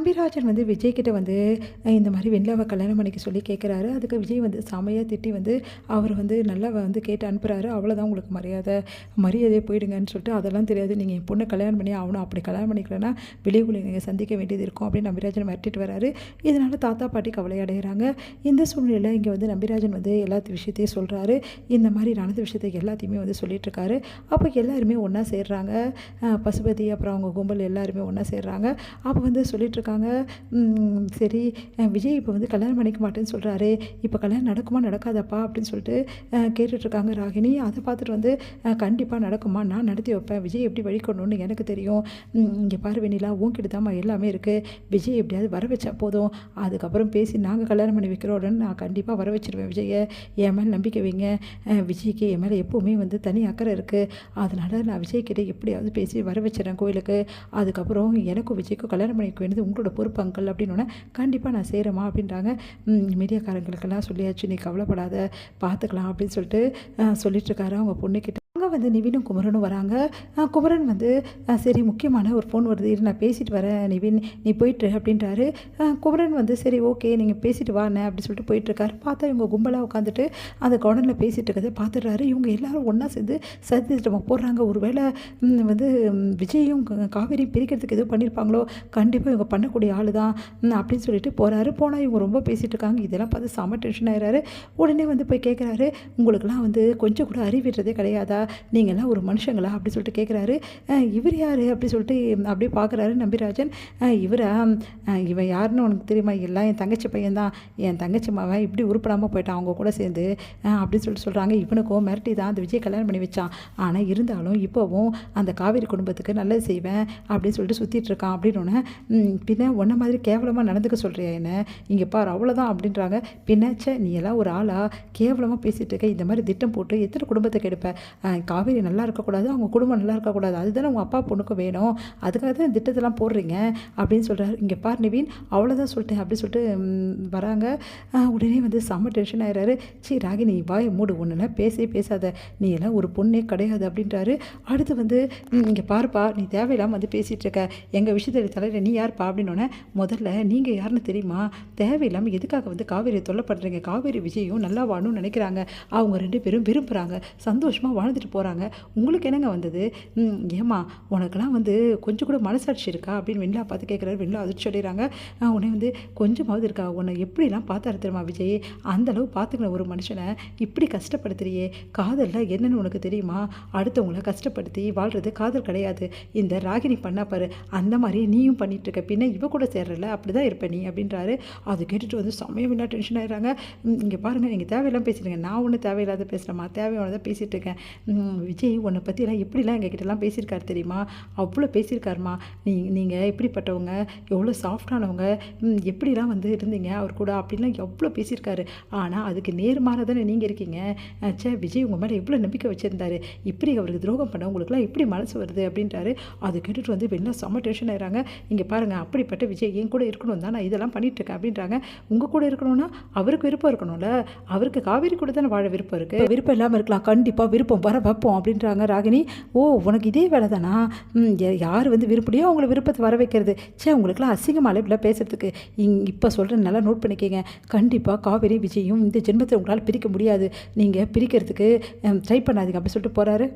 நம்பிராஜன் வந்து விஜய் கிட்ட வந்து இந்த மாதிரி வெண்ணிலாவை கல்யாணம் பண்ணிக்க சொல்லி கேட்குறாரு. அதுக்கு விஜய் வந்து செமையாக திட்டி வந்து அவர் வந்து நல்லா வந்து கேட்டு அனுப்புகிறாரு. அவ்வளோதான் உங்களுக்கு மரியாதையே போயிடுங்கன்னு சொல்லிட்டு, அதெல்லாம் தெரியாது, நீங்கள் என் பொண்ணை கல்யாணம் பண்ணி ஆகணும், அப்படி கல்யாணம் பண்ணிக்கலன்னா வெளியுள்ள நீங்கள் சந்திக்க வேண்டியது இருக்கும் அப்படின்னு நம்பிராஜன் மிரட்டிட்டு வராரு. இதனால் தாத்தா பாட்டி கவலை அடைகிறாங்க. இந்த சூழ்நிலையில் இங்கே வந்து நம்பிராஜன் வந்து எல்லா விஷயத்தையும் சொல்கிறாரு. இந்த மாதிரி நடந்த விஷயத்தை எல்லாத்தையுமே வந்து சொல்லிகிட்ருக்காரு. அப்போ எல்லாருமே ஒன்றா சேர்றாங்க. பசுபதி அப்புறம் அவங்க கும்பல் எல்லாருமே ஒன்றா சேர்றாங்க. அப்போ வந்து சொல்லிகிட்ருக்காங்க, சரி விஜய் இப்போ வந்து கல்யாணம் பண்ணிக்க மாட்டேன்னு சொல்கிறாரு, இப்போ கல்யாணம் நடக்குமா நடக்காதப்பா அப்படின்னு சொல்லிட்டு கேட்டுட்ருக்காங்க ராகினி. அதை பார்த்துட்டு வந்து கண்டிப்பாக நடக்குமா, நான் நடத்தி வைப்பேன், விஜய் எப்படி வழிகொள்ளணும்னு எனக்கு தெரியும், இங்கே பாரு வெண்ணிலா உன்கிட்ட தான் எல்லாமே இருக்குது, விஜய் எப்படியாவது வர வச்சா போதும், அதுக்கப்புறம் பேசி நாங்கள் கல்யாணம் பண்ணி வைக்கிறோன்னு நான் கண்டிப்பாக வர வச்சிருவேன் விஜயை, என் மேலே நம்பிக்கை வைங்க, விஜய்க்கு என் மேலே எப்போவுமே வந்து தனி அக்கறை இருக்குது, அதனால் நான் விஜய்கிட்ட எப்படியாவது பேசி வர வச்சிடறேன் கோயிலுக்கு, அதுக்கப்புறம் எனக்கும் விஜய்க்கும் கல்யாணம் பண்ணிக்க வேண்டியது உங்களோட பொறுப்பு அங்கிள் அப்படின்னு கண்டிப்பாக நான் செய்கிறேம்மா அப்படின்றாங்க. மீடியாக்காரங்களுக்கெல்லாம் சொல்லியாச்சு, நீ கவலைப்படாத பார்த்துக்கலாம் அப்படின்னு சொல்லிட்டு சொல்லிட்டுருக்காரு அவங்க பொண்ணுக்கிட்ட. அங்கே வந்து நிவினும் குமரனும் வராங்க. குமரன் வந்து சரி முக்கியமான ஒரு ஃபோன் வருது, இரு நான் பேசிட்டு வரேன் நிவின், நீ போயிட்டு அப்படின்றாரு. குமரன் வந்து சரி ஓகே நீங்கள் பேசிட்டு வாண்ணே அப்படின்னு சொல்லிட்டு போயிட்டுருக்காரு. பார்த்தா இவங்க கும்பலாக உட்காந்துட்டு அந்த கார்டனில் பேசிகிட்டு இருக்கிறத பார்த்துடுறாரு. இவங்க எல்லாரும் ஒன்றா சேர்ந்து சதி திட்டமாக போடுறாங்க. ஒருவேளை வந்து விஜயும் காவேரியும் பிரிக்கிறதுக்கு எதுவும் பண்ணியிருப்பாங்களோ, கண்டிப்பாக இவங்க பண்ணக்கூடிய ஆள் தான் அப்படின்னு சொல்லிட்டு போகிறாரு. போனால் இவங்க ரொம்ப பேசிகிட்டு இருக்காங்க. இதெல்லாம் பார்த்து செம டென்ஷன் ஆகிறாரு. உடனே வந்து போய் கேட்குறாரு, உங்களுக்குலாம் வந்து கொஞ்சம் கூட அறிவிடுறதே கிடையாதா, நீங்கள்லாம் ஒரு மனுஷங்களா அப்படி சொல்லிட்டு கேட்குறாரு. இவர் யார் அப்படி சொல்லிட்டு அப்படியே பார்க்குறாரு நம்பிராஜன். இவரா, இவன் யாருன்னு உனக்கு தெரியுமா, எல்லாம் என் தங்கச்சி பையன்தான், என் தங்கச்சி மாவன் இப்படி உருப்படாமல் போயிட்டான் அவங்க கூட சேர்ந்து அப்படின்னு சொல்லிட்டு சொல்கிறாங்க. இவனுக்கும் மிரட்டி தான் அந்த விஜய் கல்யாணம் பண்ணி வச்சான், ஆனால் இருந்தாலும் இப்போவும் அந்த காவேரி குடும்பத்துக்கு நல்லது செய்வேன் அப்படின்னு சொல்லிட்டு சுற்றிட்டு இருக்கான் அப்படின்னு. பின்ன ஒன்றை மாதிரி கேவலமாக நடந்துக்க சொல்கிறியா என்ன, இங்கே பாரு அவ்வளோதான் அப்படின்றாங்க. பின்னாச்ச நீ எல்லாம் ஒரு ஆளா, கேவலமாக பேசிகிட்டு இருக்க, இந்த மாதிரி திட்டம் போட்டு எத்தனை குடும்பத்தை கெடுப்ப, காவேரி நல்லா இருக்கக்கூடாது, அவங்க குடும்பம் நல்லா இருக்கக்கூடாது, அதுதானே உங்கள் அப்பா பொண்ணுக்கு வேணும், அதுக்காக தான் திட்டத்தெல்லாம் போடுறீங்க அப்படின்னு சொல்கிறாரு. இங்கே பார் நிவின் அவ்வளோதான் சொல்லிட்டேன் அப்படி சொல்லிட்டு வராங்க. உடனே வந்து செம்ம டென்ஷன் ஆகிறாரு. சரி ராகினி வாய் மூடு, ஒன்றுனா பேசாத, நீ எல்லாம் ஒரு பொண்ணே கிடையாது அப்படின்றாரு. அடுத்து வந்து இங்கே பாருப்பா, நீ தேவையில்லாமல் வந்து பேசிகிட்டு இருக்க, எங்கள் விஷயத்தை தலையில் நீ யார்ப்பா அப்படின்னோடனே, முதல்ல நீங்கள் யாருன்னு தெரியுமா, தேவையில்லாமல் எதுக்காக வந்து காவேரியை தொல்லை பண்ணுறீங்க, காவேரி விஜயும் நல்லா வாழணும்னு நினைக்கிறாங்க, அவங்க ரெண்டு பேரும் விரும்புகிறாங்க, சந்தோஷமாக வாழ்ந்துட்டு போகிறாங்க, உங்களுக்கு என்னங்க வந்தது, ஏமா உனக்கெல்லாம் வந்து கொஞ்சம் கூட மனசாட்சி இருக்கா அப்படின்னு வெண்ணிலா பார்த்து கேட்குறாரு. வெண்ணிலா அதிர்ச்சி அடைகிறாங்க. உடனே வந்து கொஞ்சமாவது இருக்கா, உன்னை எப்படிலாம் பார்த்தாரு தெரியுமா விஜய், அந்தளவு பார்த்துக்கல ஒரு மனுஷனை இப்படி கஷ்டப்படுத்துறியே, காதலில் என்னென்னு உனக்கு தெரியுமா, அடுத்தவங்கள கஷ்டப்படுத்தி வாழ்கிறது காதல் கிடையாது, இந்த ராகினி பண்ணா பாரு அந்த மாதிரி நீயும் பண்ணிட்டு இருக்க, பின்ன இவ கூட சேர்றல அப்படி தான் இருப்ப நீ அப்படின்றாரு. அது கேட்டுட்டு வந்து சமயம் என்ன டென்ஷன் ஆகிறாங்க. இங்கே பாருங்கள் நீங்கள் தேவையெல்லாம் பேசுகிறீங்க, நான் ஒன்றும் தேவையில்லாத பேசுகிறேம்மா, தேவையானதான் பேசிகிட்டு இருக்கேன், விஜய் உன்னை பற்றிலாம் எப்படிலாம் எங்ககிட்டலாம் பேசியிருக்காரு தெரியுமா, அவ்வளோ பேசியிருக்காருமா, நீங்கள் எப்படிப்பட்டவங்க, எவ்வளோ சாஃப்டானவங்க, எப்படிலாம் வந்து இருந்தீங்க அவர் கூட அப்படின்லாம் எவ்வளோ பேசியிருக்காரு, ஆனால் அதுக்கு நேர்மாறாக தானே நீங்கள் இருக்கீங்க, விஜய் உங்கள் மேலே எவ்வளோ நம்பிக்கை வச்சுருந்தாரு, இப்படி அவருக்கு துரோகம் பண்ண உங்களுக்குலாம் எப்படி மனசு வருது அப்படின்றாரு. அது கேட்டுட்டு வந்து வெளில செம்ம டென்ஷன் ஆகிறாங்க. இங்கே பாருங்கள் அப்படிப்பட்ட விஜய் என் கூட இருக்கணும் தான் நான் இதெல்லாம் பண்ணிகிட்ருக்கேன் அப்படின்றாங்க. உங்கள் கூட இருக்கணும்னா அவருக்கு விருப்பம் இருக்கணும்ல, அவருக்கு காவேரி கூட தானே வாழ விருப்பம் இருக்குது, விருப்பம் இல்லாமல் இருக்கலாம், கண்டிப்பாக விருப்பம் வர வைப்போம் அப்படின்றாங்க ராகினி. ஓ உனக்கு இதே வேலை தானா, யார் வந்து விருப்படியோ அவங்கள விருப்பத்தை வர வைக்கிறது, உங்களுக்குலாம் அசிங்கமால இப்படிலாம் பேசுறதுக்கு, இப்போ சொல்கிறேன் நல்லா நோட் பண்ணிக்கங்க, கண்டிப்பாக காவேரி விஜயும் இந்த ஜென்மத்தை உங்களால் பிரிக்க முடியாது, நீங்கள் பிரிக்கிறதுக்கு ட்ரை பண்ணாதீங்க அப்படி சொல்லிட்டு போகிறாரு.